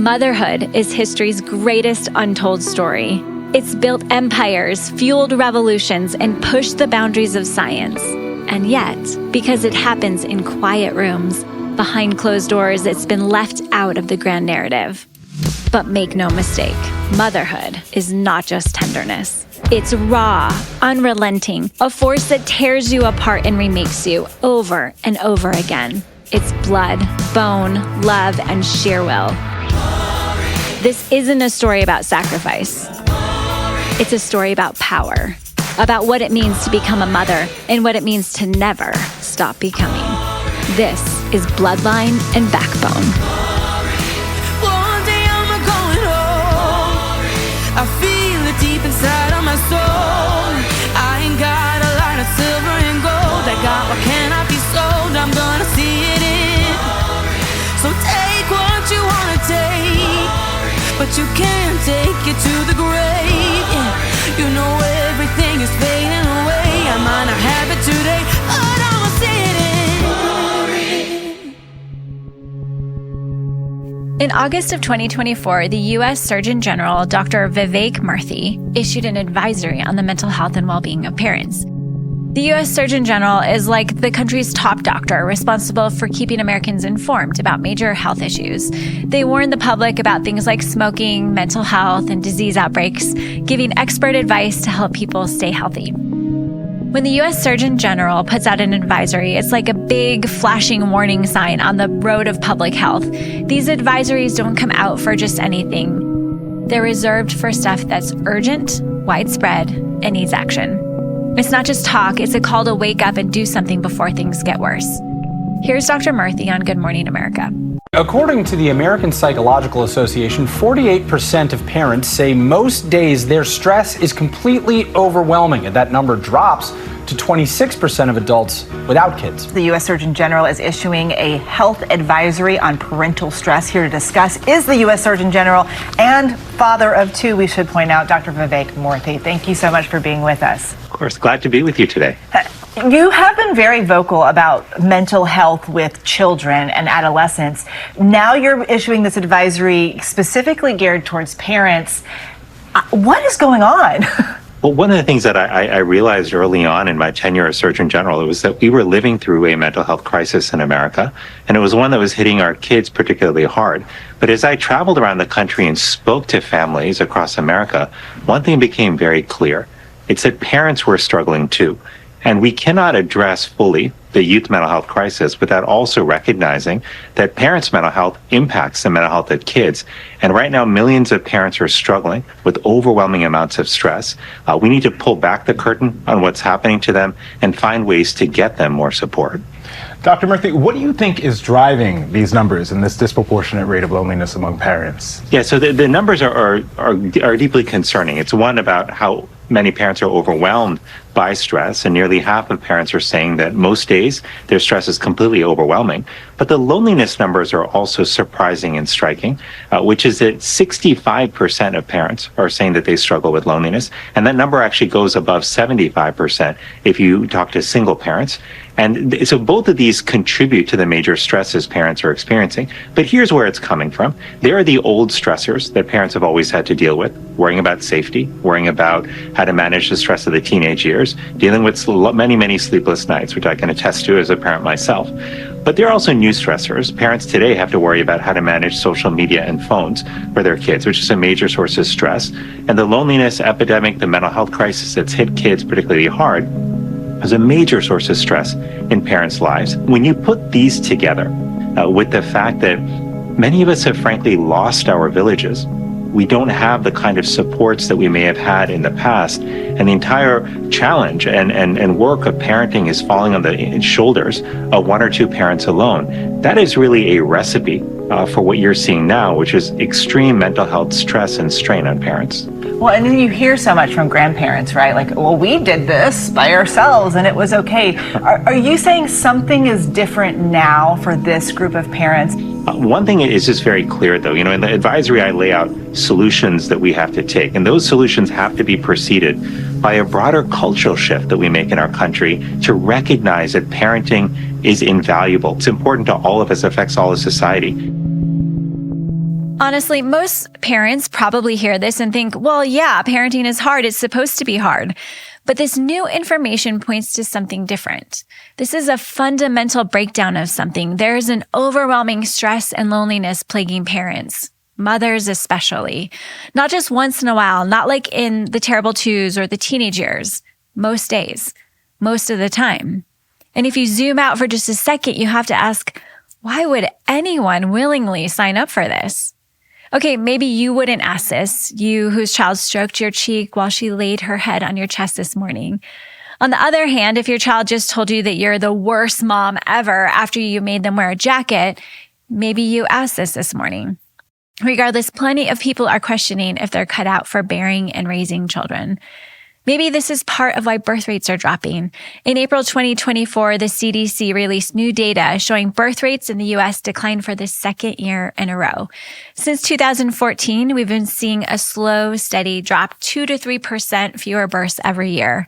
Motherhood is history's greatest untold story. It's built empires, fueled revolutions, and pushed the boundaries of science. And yet, because it happens in quiet rooms, behind closed doors, it's been left out of the grand narrative. But make no mistake, motherhood is not just tenderness. It's raw, unrelenting, a force that tears you apart and remakes you over and over again. It's blood, bone, love, and sheer will. This isn't a story about sacrifice. It's a story about power, about what it means to become a mother and what it means to never stop becoming. This is Bloodline and Backbone. One day I'm going home. I feel it deep inside of my soul. I ain't got a lot of silver and gold. I got what cannot be sold. I'm gonna see it in. So take what you wanna take, but you can't take it to the grave. Yeah. You know everything is fading away. I might not have it today, but I'ma see it in. In August of 2024, the U.S. Surgeon General, Dr. Vivek Murthy, issued an advisory on the mental health and well-being of parents. The U.S. Surgeon General is like the country's top doctor, responsible for keeping Americans informed about major health issues. They warn the public about things like smoking, mental health, and disease outbreaks, giving expert advice to help people stay healthy. When the U.S. Surgeon General puts out an advisory, it's like a big flashing warning sign on the road of public health. These advisories don't come out for just anything. They're reserved for stuff that's urgent, widespread, and needs action. It's not just talk, it's a call to wake up and do something before things get worse. Here's Dr. Murthy on Good Morning America. According to the American Psychological Association, 48% of parents say most days their stress is completely overwhelming, and that number drops to 26% of adults without kids. The U.S. Surgeon General is issuing a health advisory on parental stress. Here to discuss is the U.S. Surgeon General and father of two, we should point out, Dr. Vivek Murthy. Thank you so much for being with us. Of course, glad to be with you today. You have been very vocal about mental health with children and adolescents. Now you're issuing this advisory specifically geared towards parents. What is going on? Well, one of the things that I realized early on in my tenure as Surgeon General was that we were living through a mental health crisis in America, and it was one that was hitting our kids particularly hard. But as I traveled around the country and spoke to families across America, one thing became very clear. It's that parents were struggling too. And we cannot address fully the youth mental health crisis without also recognizing that parents' mental health impacts the mental health of kids. And right now, millions of parents are struggling with overwhelming amounts of stress. We need to pull back the curtain on what's happening to them and find ways to get them more support. Dr. Murthy, what do you think is driving these numbers and this disproportionate rate of loneliness among parents? Yeah, so the numbers are deeply concerning. It's one about how many parents are overwhelmed by stress, and nearly half of parents are saying that most days their stress is completely overwhelming. But the loneliness numbers are also surprising and striking, which is that 65% of parents are saying that they struggle with loneliness, and that number actually goes above 75% if you talk to single parents. And so both of these contribute to the major stresses parents are experiencing. But here's where it's coming from. There are the old stressors that parents have always had to deal with, worrying about safety, worrying about how to manage the stress of the teenage years, dealing with many, many sleepless nights, which I can attest to as a parent myself. But there are also new stressors. Parents today have to worry about how to manage social media and phones for their kids, which is a major source of stress. And the loneliness epidemic, the mental health crisis that's hit kids particularly hard, is a major source of stress in parents' lives. When you put these together with the fact that many of us have frankly lost our villages, we don't have the kind of supports that we may have had in the past, and the entire challenge and work of parenting is falling on the shoulders of one or two parents alone. That is really a recipe for what you're seeing now, which is extreme mental health stress and strain on parents. Well, and then you hear so much from grandparents, right? Like, well, we did this by ourselves and it was okay. Are you saying something is different now for this group of parents? One thing is just very clear, though. You know, in the advisory, I lay out solutions that we have to take, and those solutions have to be preceded by a broader cultural shift that we make in our country to recognize that parenting is invaluable. It's important to all of us, affects all of society. Honestly, most parents probably hear this and think, well, yeah, parenting is hard. It's supposed to be hard. But this new information points to something different. This is a fundamental breakdown of something. There is an overwhelming stress and loneliness plaguing parents, mothers especially. Not just once in a while, not like in the terrible twos or the teenage years. Most days, most of the time. And if you zoom out for just a second, you have to ask, why would anyone willingly sign up for this? Okay, maybe you wouldn't ask this, you whose child stroked your cheek while she laid her head on your chest this morning. On the other hand, if your child just told you that you're the worst mom ever after you made them wear a jacket, maybe you asked this morning. Regardless, plenty of people are questioning if they're cut out for bearing and raising children. Maybe this is part of why birth rates are dropping. In April 2024, the CDC released new data showing birth rates in the U.S. declined for the second year in a row. Since 2014, we've been seeing a slow, steady drop, 2 to 3% fewer births every year.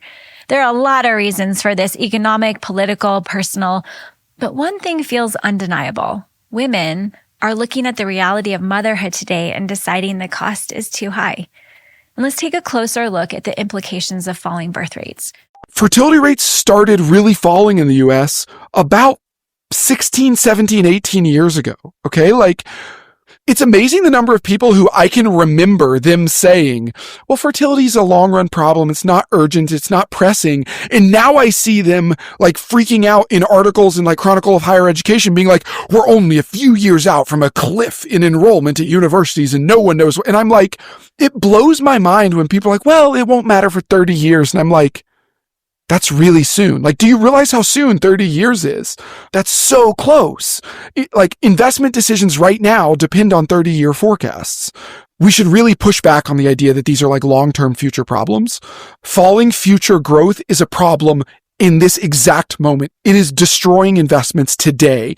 There are a lot of reasons for this: economic, political, personal. But one thing feels undeniable. Women are looking at the reality of motherhood today and deciding the cost is too high. And let's take a closer look at the implications of falling birth rates. Fertility rates started really falling in the US about 16, 17, 18 years ago. Okay. It's amazing the number of people who I can remember them saying, well, fertility is a long run problem. It's not urgent. It's not pressing. And now I see them freaking out in articles in Chronicle of Higher Education being like, we're only a few years out from a cliff in enrollment at universities and no one knows. And I'm like, it blows my mind when people are like, well, it won't matter for 30 years. And I'm like, that's really soon. Do you realize how soon 30 years is? That's so close. Investment decisions right now depend on 30-year forecasts. We should really push back on the idea that these are long-term future problems. Falling future growth is a problem in this exact moment. It is destroying investments today.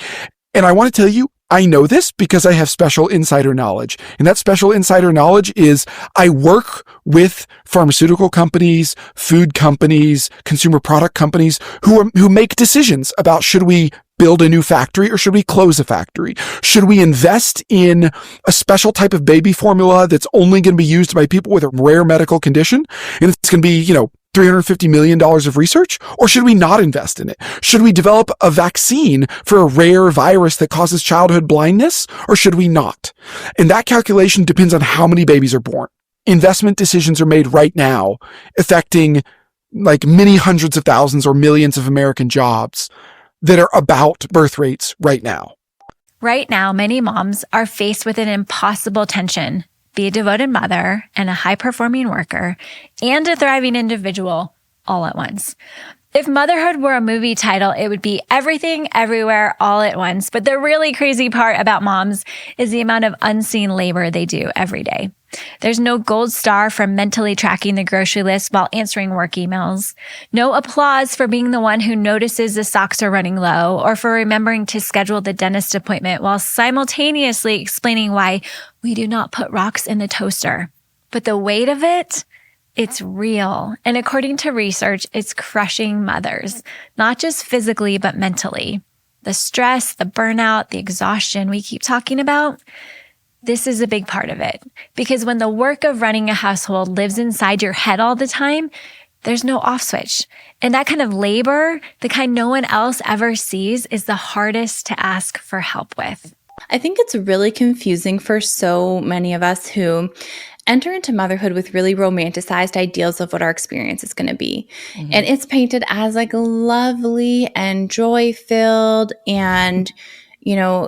And I want to tell you, I know this because I have special insider knowledge. And that special insider knowledge is I work with pharmaceutical companies, food companies, consumer product companies who make decisions about should we build a new factory or should we close a factory? Should we invest in a special type of baby formula that's only going to be used by people with a rare medical condition? And it's going to be, $350 million of research? Or should we not invest in it? Should we develop a vaccine for a rare virus that causes childhood blindness? Or should we not? And that calculation depends on how many babies are born. Investment decisions are made right now, affecting many hundreds of thousands or millions of American jobs that are about birth rates right now. Right now, many moms are faced with an impossible tension: be a devoted mother and a high-performing worker and a thriving individual all at once. If motherhood were a movie title, it would be Everything, Everywhere, All at Once. But the really crazy part about moms is the amount of unseen labor they do every day. There's no gold star for mentally tracking the grocery list while answering work emails. No applause for being the one who notices the socks are running low or for remembering to schedule the dentist appointment while simultaneously explaining why we do not put rocks in the toaster. But the weight of it, it's real. And according to research, it's crushing mothers, not just physically, but mentally. The stress, the burnout, the exhaustion we keep talking about, this is a big part of it. Because when the work of running a household lives inside your head all the time, there's no off switch. And that kind of labor, the kind no one else ever sees, is the hardest to ask for help with. I think it's really confusing for so many of us who enter into motherhood with really romanticized ideals of what our experience is going to be. Mm-hmm. And it's painted as lovely and joy-filled and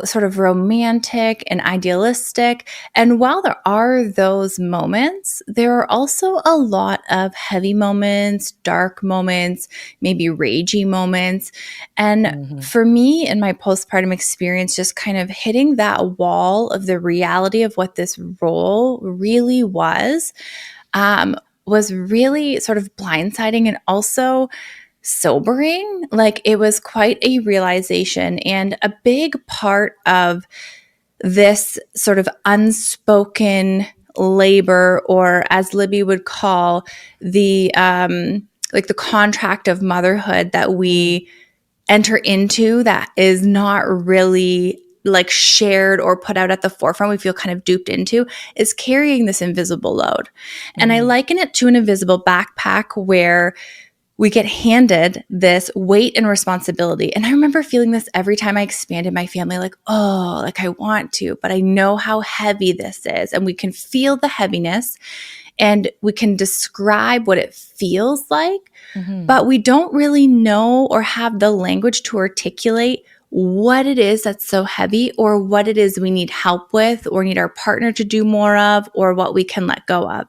sort of romantic and idealistic. And while there are those moments, there are also a lot of heavy moments, dark moments, maybe ragey moments. And for me, in my postpartum experience, just kind of hitting that wall of the reality of what this role really was really sort of blindsiding and also sobering. It was quite a realization, and a big part of this sort of unspoken labor, or as Libby would call the contract of motherhood that we enter into, that is not really like shared or put out at the forefront, we feel kind of duped into, is carrying this invisible load. And I liken it to an invisible backpack where we get handed this weight and responsibility. And I remember feeling this every time I expanded my family, like, oh, like I want to, but I know how heavy this is. And we can feel the heaviness and we can describe what it feels like, but we don't really know or have the language to articulate what it is that's so heavy or what it is we need help with or need our partner to do more of or what we can let go of.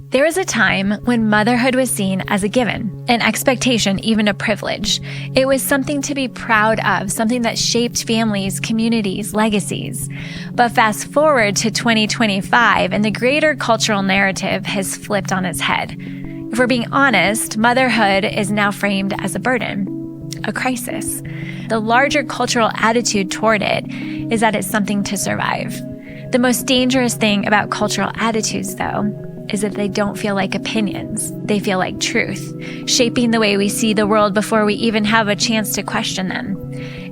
There was a time when motherhood was seen as a given, an expectation, even a privilege. It was something to be proud of, something that shaped families, communities, legacies. But fast forward to 2025, and the greater cultural narrative has flipped on its head. If we're being honest, motherhood is now framed as a burden, a crisis. The larger cultural attitude toward it is that it's something to survive. The most dangerous thing about cultural attitudes, though, is that they don't feel like opinions. They feel like truth, shaping the way we see the world before we even have a chance to question them.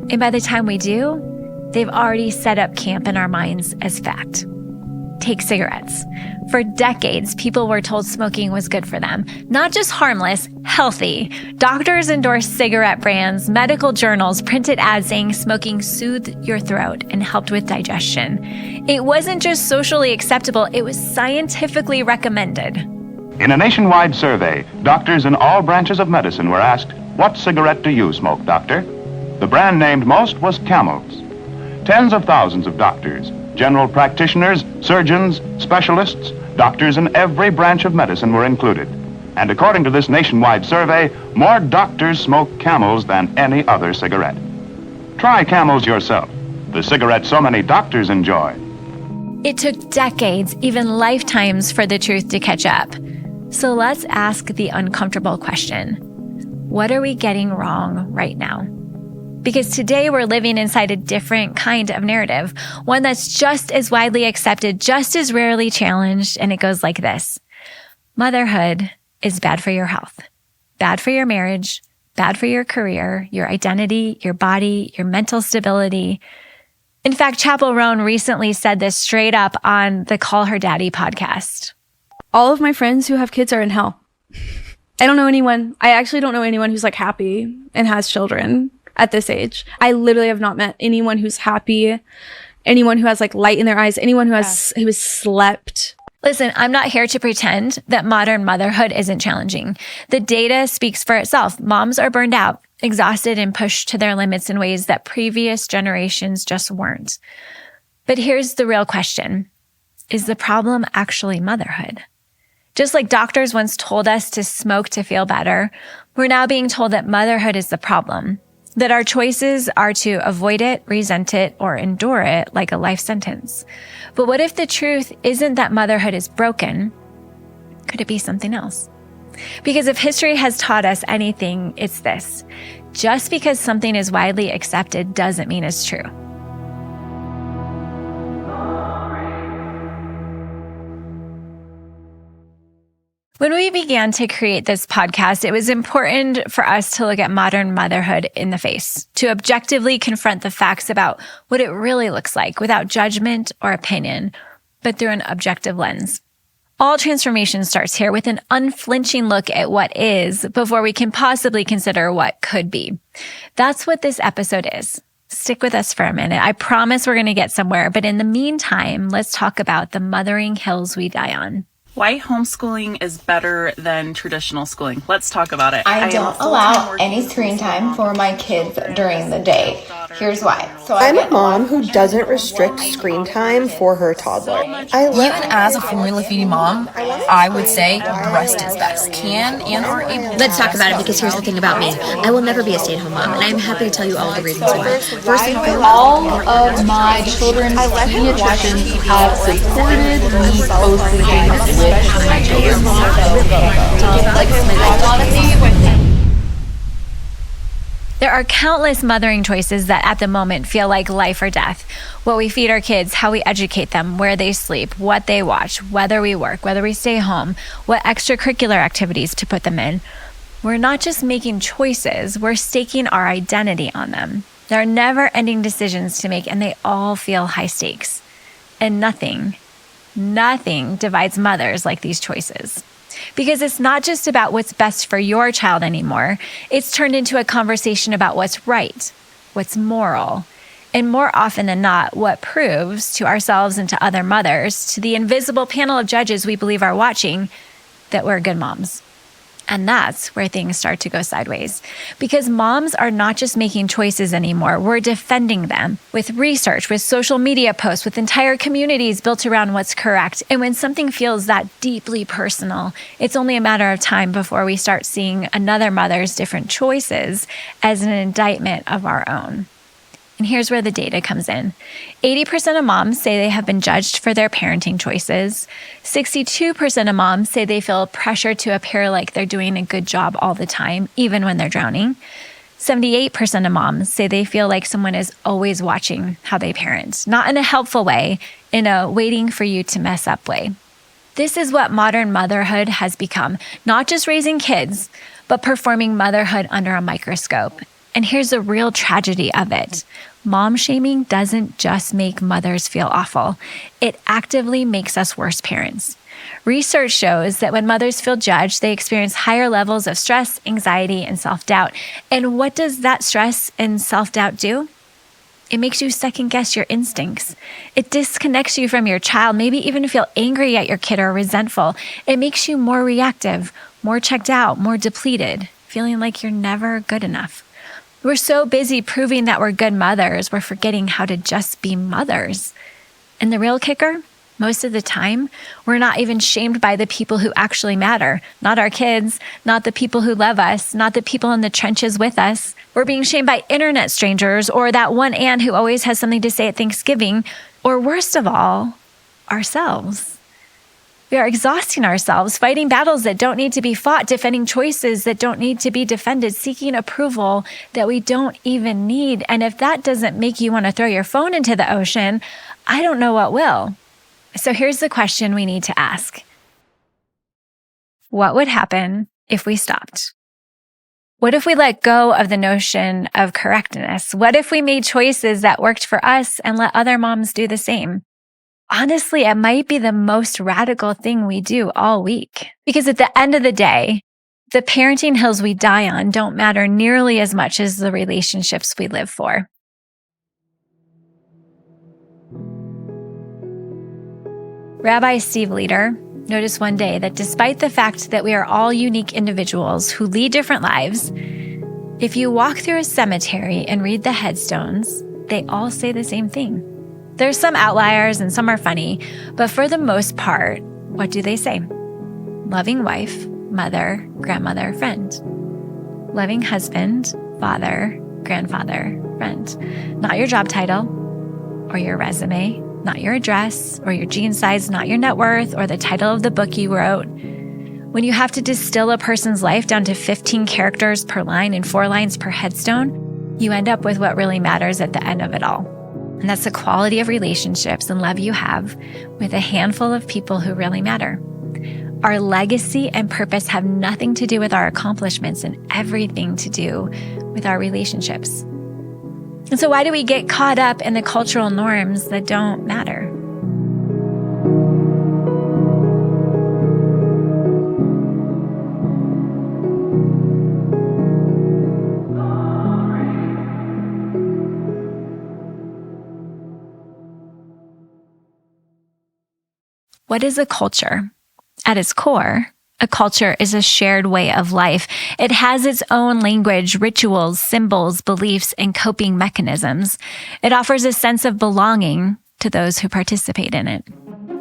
And by the time we do, they've already set up camp in our minds as fact. Take cigarettes. For decades, people were told smoking was good for them. Not just harmless, healthy. Doctors endorsed cigarette brands, medical journals printed ads saying smoking soothed your throat and helped with digestion. It wasn't just socially acceptable, it was scientifically recommended. In a nationwide survey, doctors in all branches of medicine were asked, "What cigarette do you smoke, doctor?" The brand named most was Camel's. Tens of thousands of doctors, general practitioners, surgeons, specialists, doctors in every branch of medicine were included. And according to this nationwide survey, more doctors smoke Camels than any other cigarette. Try Camels yourself, the cigarette so many doctors enjoy. It took decades, even lifetimes, for the truth to catch up. So let's ask the uncomfortable question. What are we getting wrong right now? Because today we're living inside a different kind of narrative, one that's just as widely accepted, just as rarely challenged, and it goes like this. Motherhood is bad for your health, bad for your marriage, bad for your career, your identity, your body, your mental stability. In fact, Chappell Roan recently said this straight up on the Call Her Daddy podcast. All of my friends who have kids are in hell. I actually don't know anyone who's like happy and has children at this age. I literally have not met anyone who's happy, anyone who has like light in their eyes, anyone who has slept. Listen, I'm not here to pretend that modern motherhood isn't challenging. The data speaks for itself. Moms are burned out, exhausted, and pushed to their limits in ways that previous generations just weren't. But here's the real question. Is the problem actually motherhood? Just like doctors once told us to smoke to feel better, we're now being told that motherhood is the problem, that our choices are to avoid it, resent it, or endure it like a life sentence. But what if the truth isn't that motherhood is broken? Could it be something else? Because if history has taught us anything, it's this. Just because something is widely accepted doesn't mean it's true. When we began to create this podcast, it was important for us to look at modern motherhood in the face, to objectively confront the facts about what it really looks like without judgment or opinion, but through an objective lens. All transformation starts here with an unflinching look at what is before we can possibly consider what could be. That's what this episode is. Stick with us for a minute. I promise we're going to get somewhere, but in the meantime, let's talk about the mothering hills we die on. Why homeschooling is better than traditional schooling. Let's talk about it. I don't allow any screen time for my kids during the day. Here's why. I'm a mom who doesn't restrict screen time for her toddler. Even as a formula-feeding mom, I would say breast is best. Can and are able. Let's talk about it, because here's the thing about me. I will never be a stay-at-home mom, and I'm happy to tell you all the reasons why. First and foremost, all of my children's pediatricians have supported me posting with my children. There are countless mothering choices that at the moment feel like life or death. What we feed our kids, how we educate them, where they sleep, what they watch, whether we work, whether we stay home, what extracurricular activities to put them in. We're not just making choices, we're staking our identity on them. There are never-ending decisions to make, and they all feel high stakes. And nothing divides mothers like these choices. Because it's not just about what's best for your child anymore. It's turned into a conversation about what's right, what's moral, and more often than not, what proves to ourselves and to other mothers, to the invisible panel of judges we believe are watching, that we're good moms. And that's where things start to go sideways. Because moms are not just making choices anymore, we're defending them with research, with social media posts, with entire communities built around what's correct. And when something feels that deeply personal, it's only a matter of time before we start seeing another mother's different choices as an indictment of our own. And here's where the data comes in. 80% of moms say they have been judged for their parenting choices. 62% of moms say they feel pressure to appear like they're doing a good job all the time, even when they're drowning. 78% of moms say they feel like someone is always watching how they parent, not in a helpful way, in a waiting for you to mess up way. This is what modern motherhood has become, not just raising kids, but performing motherhood under a microscope. And here's the real tragedy of it. Mom shaming doesn't just make mothers feel awful. It actively makes us worse parents. Research shows that when mothers feel judged, they experience higher levels of stress, anxiety, and self-doubt. And what does that stress and self-doubt do? It makes you second-guess your instincts. It disconnects you from your child, maybe even feel angry at your kid or resentful. It makes you more reactive, more checked out, more depleted, feeling like you're never good enough. We're so busy proving that we're good mothers, we're forgetting how to just be mothers. And the real kicker? Most of the time, we're not even shamed by the people who actually matter. Not our kids, not the people who love us, not the people in the trenches with us. We're being shamed by internet strangers or that one aunt who always has something to say at Thanksgiving. Or worst of all, ourselves. We are exhausting ourselves, fighting battles that don't need to be fought, defending choices that don't need to be defended, seeking approval that we don't even need. And if that doesn't make you want to throw your phone into the ocean, I don't know what will. So here's the question we need to ask. What would happen if we stopped? What if we let go of the notion of correctness? What if we made choices that worked for us and let other moms do the same? Honestly, it might be the most radical thing we do all week. Because at the end of the day, the parenting hills we die on don't matter nearly as much as the relationships we live for. Rabbi Steve Leder noticed one day that despite the fact that we are all unique individuals who lead different lives, if you walk through a cemetery and read the headstones, they all say the same thing. There's some outliers and some are funny, but for the most part, what do they say? Loving wife, mother, grandmother, friend. Loving husband, father, grandfather, friend. Not your job title or your resume, not your address or your jean size, not your net worth or the title of the book you wrote. When you have to distill a person's life down to 15 characters per line and 4 lines per headstone, you end up with what really matters at the end of it all. And that's the quality of relationships and love you have with a handful of people who really matter. Our legacy and purpose have nothing to do with our accomplishments and everything to do with our relationships. And so why do we get caught up in the cultural norms that don't matter? What is a culture? At its core, a culture is a shared way of life. It has its own language, rituals, symbols, beliefs, and coping mechanisms. It offers a sense of belonging to those who participate in it.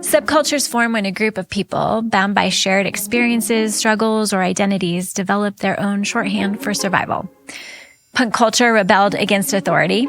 Subcultures form when a group of people, bound by shared experiences, struggles, or identities, develop their own shorthand for survival. Punk culture rebelled against authority.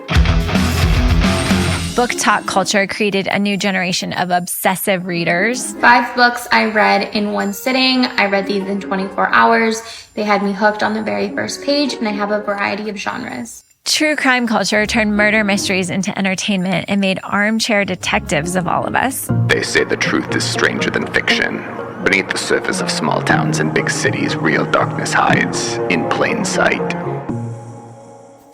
Book talk culture created a new generation of obsessive readers. 5 books I read in one sitting. I read these in 24 hours. They had me hooked on the very first page, and I have a variety of genres. True crime culture turned murder mysteries into entertainment and made armchair detectives of all of us. They say the truth is stranger than fiction. Beneath the surface of small towns and big cities, real darkness hides in plain sight.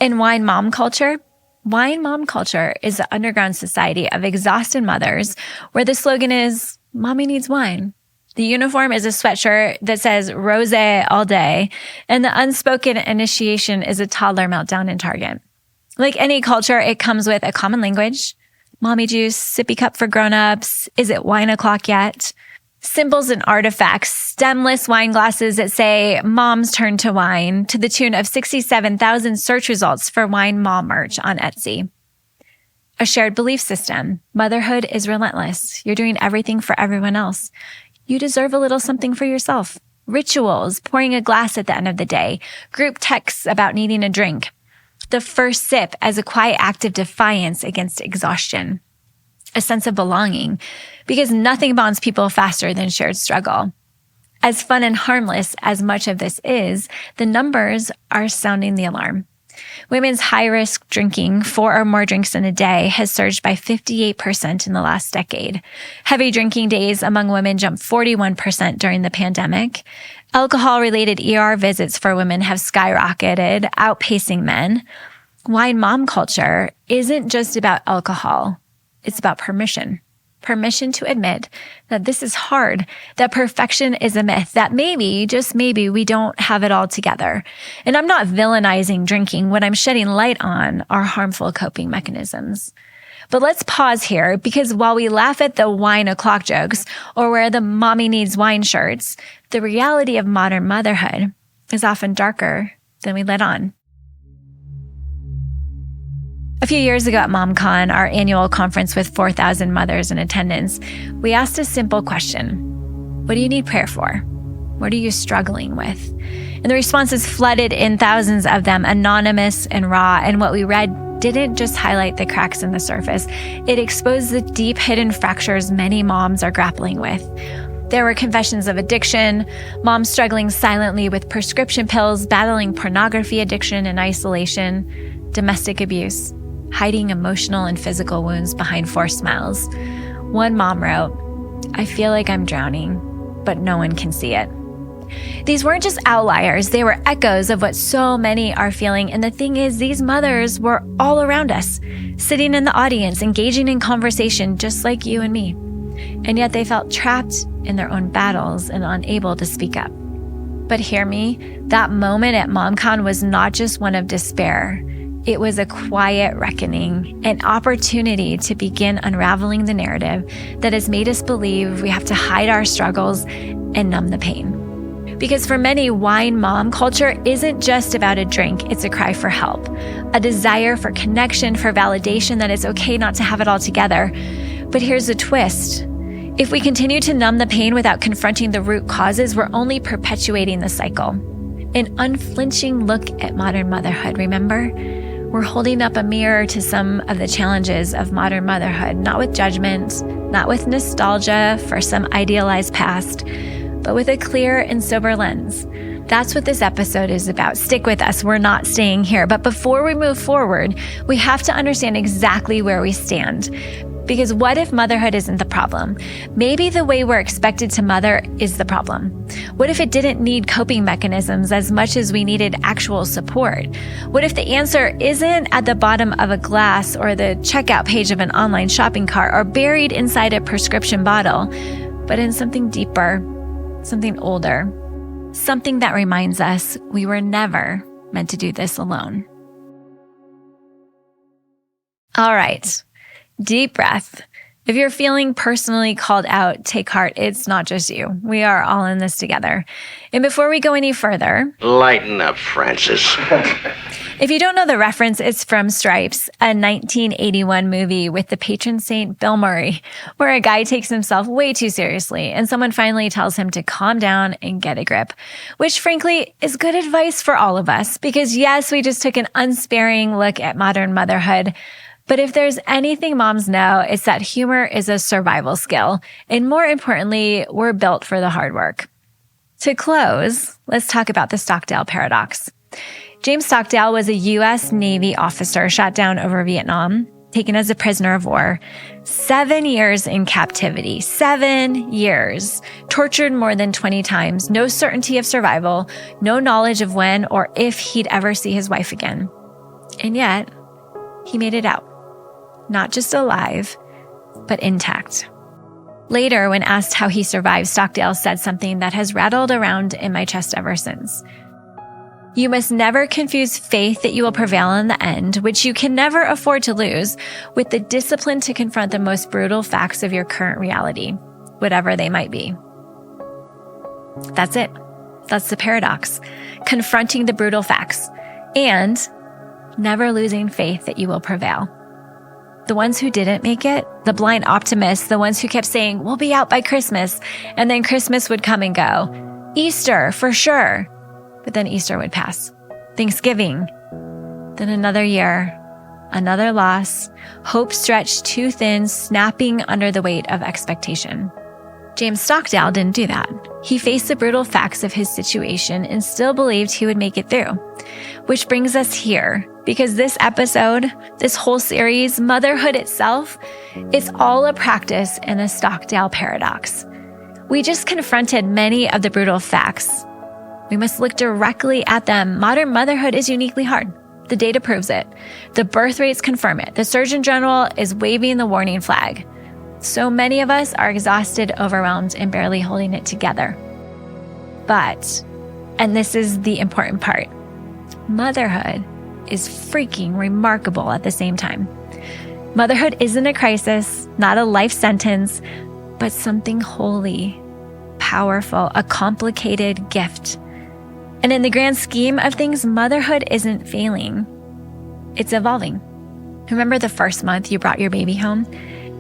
In wine mom culture, Wine mom culture is the underground society of exhausted mothers where the slogan is, "Mommy needs wine." The uniform is a sweatshirt that says rosé all day, and the unspoken initiation is a toddler meltdown in Target. Like any culture, it comes with a common language. Mommy juice, sippy cup for grown-ups, is it wine o'clock yet? Symbols and artifacts, stemless wine glasses that say mom's turn to wine, to the tune of 67,000 search results for wine mom merch on Etsy. A shared belief system. Motherhood is relentless. You're doing everything for everyone else. You deserve a little something for yourself. Rituals, pouring a glass at the end of the day, group texts about needing a drink. The first sip as a quiet act of defiance against exhaustion. A sense of belonging, because nothing bonds people faster than shared struggle. As fun and harmless as much of this is, the numbers are sounding the alarm. Women's high-risk drinking, 4 or more drinks in a day, has surged by 58% in the last decade. Heavy drinking days among women jumped 41% during the pandemic. Alcohol-related ER visits for women have skyrocketed, outpacing men. Wine mom culture isn't just about alcohol. It's about permission. Permission to admit that this is hard, that perfection is a myth, that maybe, just maybe, we don't have it all together. And I'm not villainizing drinking. What I'm shedding light on are harmful coping mechanisms. But let's pause here, because while we laugh at the wine o'clock jokes or wear the mommy needs wine shirts, the reality of modern motherhood is often darker than we let on. A few years ago at MomCon, our annual conference with 4,000 mothers in attendance, we asked a simple question. What do you need prayer for? What are you struggling with? And the responses flooded in, thousands of them, anonymous and raw. And what we read didn't just highlight the cracks in the surface. It exposed the deep hidden fractures many moms are grappling with. There were confessions of addiction, moms struggling silently with prescription pills, battling pornography addiction and isolation, domestic abuse, hiding emotional and physical wounds behind forced smiles. One mom wrote, "I feel like I'm drowning, but no one can see it." These weren't just outliers, they were echoes of what so many are feeling. And the thing is, these mothers were all around us, sitting in the audience, engaging in conversation just like you and me. And yet they felt trapped in their own battles and unable to speak up. But hear me, that moment at MomCon was not just one of despair. It was a quiet reckoning, an opportunity to begin unraveling the narrative that has made us believe we have to hide our struggles and numb the pain. Because for many, wine mom culture isn't just about a drink, it's a cry for help, a desire for connection, for validation that it's okay not to have it all together. But here's the twist. If we continue to numb the pain without confronting the root causes, we're only perpetuating the cycle. An unflinching look at modern motherhood, remember? We're holding up a mirror to some of the challenges of modern motherhood, not with judgment, not with nostalgia for some idealized past, but with a clear and sober lens. That's what this episode is about. Stick with us. We're not staying here. But before we move forward, we have to understand exactly where we stand. Because what if motherhood isn't the problem? Maybe the way we're expected to mother is the problem. What if it didn't need coping mechanisms as much as we needed actual support? What if the answer isn't at the bottom of a glass or the checkout page of an online shopping cart or buried inside a prescription bottle, but in something deeper, something older, something that reminds us we were never meant to do this alone? All right. Deep breath. If you're feeling personally called out, take heart. It's not just you. We are all in this together. And before we go any further, lighten up, Francis. If you don't know the reference, it's from Stripes, a 1981 movie with the patron saint Bill Murray, where a guy takes himself way too seriously and someone finally tells him to calm down and get a grip, which frankly is good advice for all of us because yes, we just took an unsparing look at modern motherhood. But if there's anything moms know, it's that humor is a survival skill. And more importantly, we're built for the hard work. To close, let's talk about the Stockdale paradox. James Stockdale was a U.S. Navy officer shot down over Vietnam, taken as a prisoner of war. 7 years in captivity, 7 years, tortured more than 20 times, no certainty of survival, no knowledge of when or if he'd ever see his wife again. And yet, he made it out. Not just alive, but intact. Later, when asked how he survived, Stockdale said something that has rattled around in my chest ever since. You must never confuse faith that you will prevail in the end, which you can never afford to lose, with the discipline to confront the most brutal facts of your current reality, whatever they might be. That's it. That's the paradox. Confronting the brutal facts and never losing faith that you will prevail. The ones who didn't make it, the blind optimists, the ones who kept saying, we'll be out by Christmas, and then Christmas would come and go. Easter, for sure. But then Easter would pass. Thanksgiving. Then another year, another loss, hope stretched too thin, snapping under the weight of expectation. James Stockdale didn't do that. He faced the brutal facts of his situation and still believed he would make it through. Which brings us here, because this episode, this whole series, Motherhood itself, it's all a practice in the Stockdale paradox. We just confronted many of the brutal facts. We must look directly at them. Modern motherhood is uniquely hard. The data proves it. The birth rates confirm it. The Surgeon General is waving the warning flag. So many of us are exhausted, overwhelmed, and barely holding it together. But, and this is the important part, motherhood is freaking remarkable at the same time. Motherhood isn't a crisis, not a life sentence, but something holy, powerful, a complicated gift. And in the grand scheme of things, motherhood isn't failing. It's evolving. Remember the first month you brought your baby home?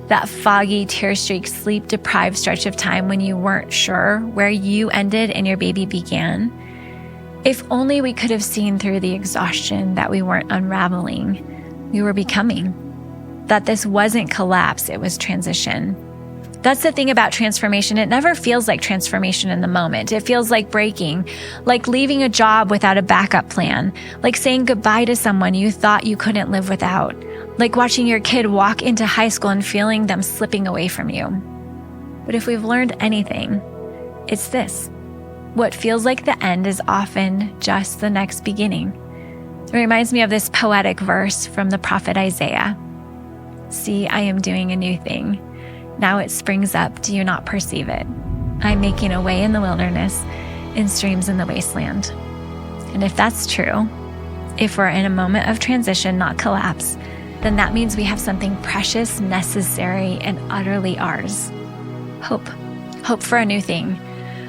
That foggy, tear-streaked, sleep-deprived stretch of time when you weren't sure where you ended and your baby began? If only we could have seen through the exhaustion that we weren't unraveling, we were becoming. That this wasn't collapse, it was transition. That's the thing about transformation. It never feels like transformation in the moment. It feels like breaking, like leaving a job without a backup plan, like saying goodbye to someone you thought you couldn't live without, like watching your kid walk into high school and feeling them slipping away from you. But if we've learned anything, it's this. What feels like the end is often just the next beginning. It reminds me of this poetic verse from the prophet Isaiah. See, I am doing a new thing. Now it springs up, do you not perceive it? I'm making a way in the wilderness, in streams in the wasteland. And if that's true, if we're in a moment of transition, not collapse, then that means we have something precious, necessary, and utterly ours. Hope. Hope for a new thing.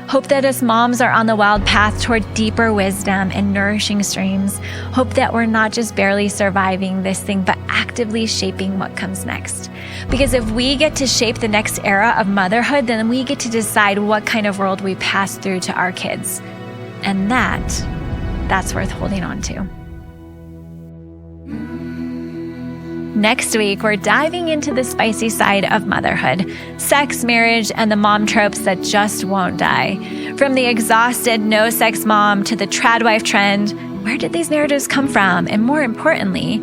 Hope that us moms are on the wild path toward deeper wisdom and nourishing streams. Hope that we're not just barely surviving this thing, but actively shaping what comes next. Because if we get to shape the next era of motherhood, then we get to decide what kind of world we pass through to our kids. And that's worth holding on to. Next week, we're diving into the spicy side of motherhood, sex, marriage, and the mom tropes that just won't die. From the exhausted no-sex mom to the trad wife trend, where did these narratives come from? And more importantly,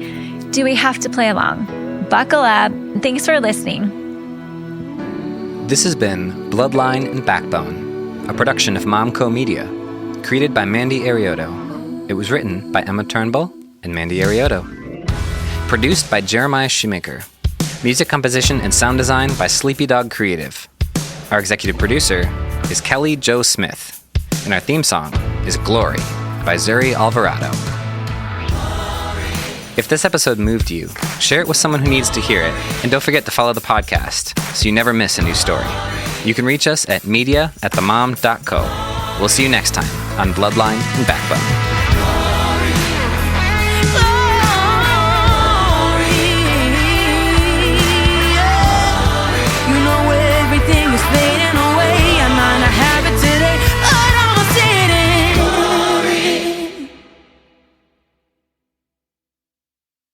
do we have to play along? Buckle up. Thanks for listening. This has been Bloodline and Backbone, a production of Momco Media, created by Mandy Arioto. It was written by Emma Turnbull and Mandy Arioto. Produced by Jeremiah Shoemaker. Music composition and sound design by Sleepy Dog Creative. Our executive producer is Kelly Jo Smith. And our theme song is Glory by Zuri Alvarado. If this episode moved you, share it with someone who needs to hear it, and don't forget to follow the podcast so you never miss a new story. You can reach us at media@themom.co. We'll see you next time on Bloodline and Backbone.